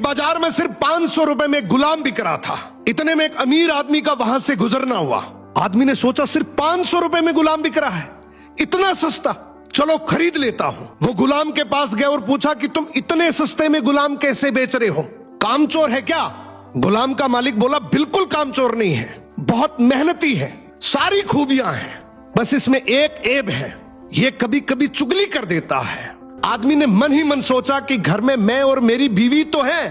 एक बाजार में सिर्फ 500 रुपए में गुलाम बिक रहा था। इतने में एक अमीर आदमी का वहां से गुजरना हुआ। आदमी ने सोचा सिर्फ 500 रुपए में गुलाम बिक रहा है, इतना सस्ता, चलो खरीद लेता हूं। वो गुलाम के पास गया और पूछा कि तुम इतने सस्ते में गुलाम कैसे बेच रहे हो, कामचोर है क्या? गुलाम का मालिक बोला बिल्कुल कामचोर नहीं है, बहुत मेहनती है, सारी खूबियां हैं, बस इसमें एक ऐब है, ये कभी कभी चुगली कर देता है। आदमी ने मन ही मन सोचा कि घर में मैं और मेरी बीवी तो है,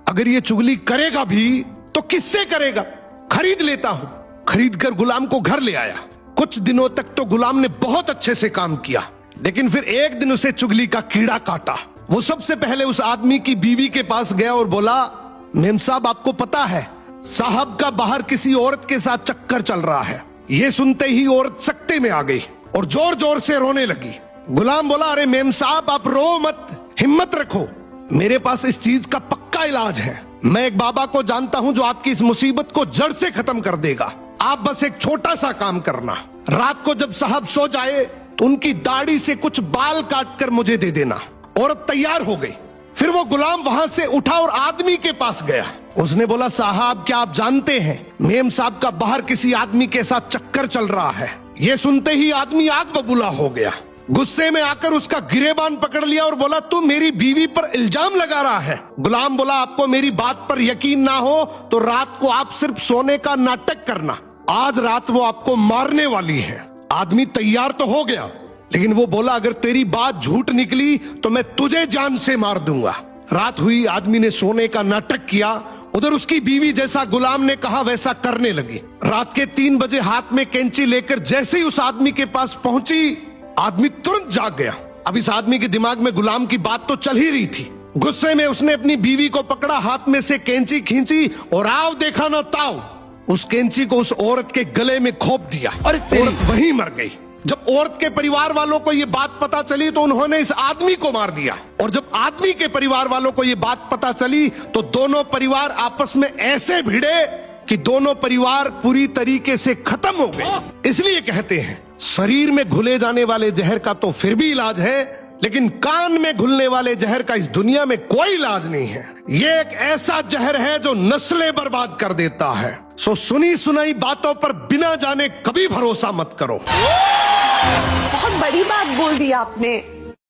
अगर ये चुगली करेगा भी तो किससे करेगा, खरीद लेता हूं। खरीद कर गुलाम को घर ले आया। कुछ दिनों तक तो गुलाम ने बहुत अच्छे से काम किया, लेकिन फिर एक दिन उसे चुगली का कीड़ा काटा। वो सबसे पहले उस आदमी की बीवी के पास गया और बोला, मेम साहब आपको पता है साहब का बाहर किसी औरत के साथ चक्कर चल रहा है। ये सुनते ही औरत सकते में आ गई और जोर जोर से रोने लगी। गुलाम बोला, अरे मेम साहब आप रो मत, हिम्मत रखो, मेरे पास इस चीज का पक्का इलाज है। मैं एक बाबा को जानता हूं जो आपकी इस मुसीबत को जड़ से खत्म कर देगा। आप बस एक छोटा सा काम करना, रात को जब साहब सो जाए तो उनकी दाढ़ी से कुछ बाल काट कर मुझे दे देना। औरत तैयार हो गई। फिर वो गुलाम वहां से उठा और आदमी के पास गया। उसने बोला, साहब क्या आप जानते हैं मेम साहब का बाहर किसी आदमी के साथ चक्कर चल रहा है। ये सुनते ही आदमी आग बबूला हो गया। गुस्से में आकर उसका गिरेबान पकड़ लिया और बोला, तू मेरी बीवी पर इल्जाम लगा रहा है। गुलाम बोला, आपको मेरी बात पर यकीन ना हो तो रात को आप सिर्फ सोने का नाटक करना, आज रात वो आपको मारने वाली है। आदमी तैयार तो हो गया, लेकिन वो बोला, अगर तेरी बात झूठ निकली तो मैं तुझे जान से मार दूंगा। रात हुई, आदमी ने सोने का नाटक किया। उधर उसकी बीवी जैसा गुलाम ने कहा वैसा करने लगी। रात के 3 बजे हाथ में कैंची लेकर जैसे ही उस आदमी के पास पहुंची, आदमी तुरंत जाग गया। अब इस आदमी के दिमाग में गुलाम की बात तो चल ही रही थी। गुस्से में उसने अपनी बीवी को पकड़ा, हाथ में से कैंची खींची और आओ देखा ना ताओ, उस कैंची को उस औरत के गले में खोप दिया और औरत वहीं मर गई। जब औरत के परिवार वालों को ये बात पता चली तो उन्होंने इस आदमी को मार दिया, और जब आदमी के परिवार वालों को ये बात पता चली तो दोनों परिवार आपस में ऐसे भिड़े कि दोनों परिवार पूरी तरीके से खत्म हो गए। इसलिए कहते हैं शरीर में घुले जाने वाले जहर का तो फिर भी इलाज है, लेकिन कान में घुलने वाले जहर का इस दुनिया में कोई इलाज नहीं है। ये एक ऐसा जहर है जो नस्लें बर्बाद कर देता है। सो सुनी सुनाई बातों पर बिना जाने कभी भरोसा मत करो। बहुत बड़ी बात बोल दी आपने।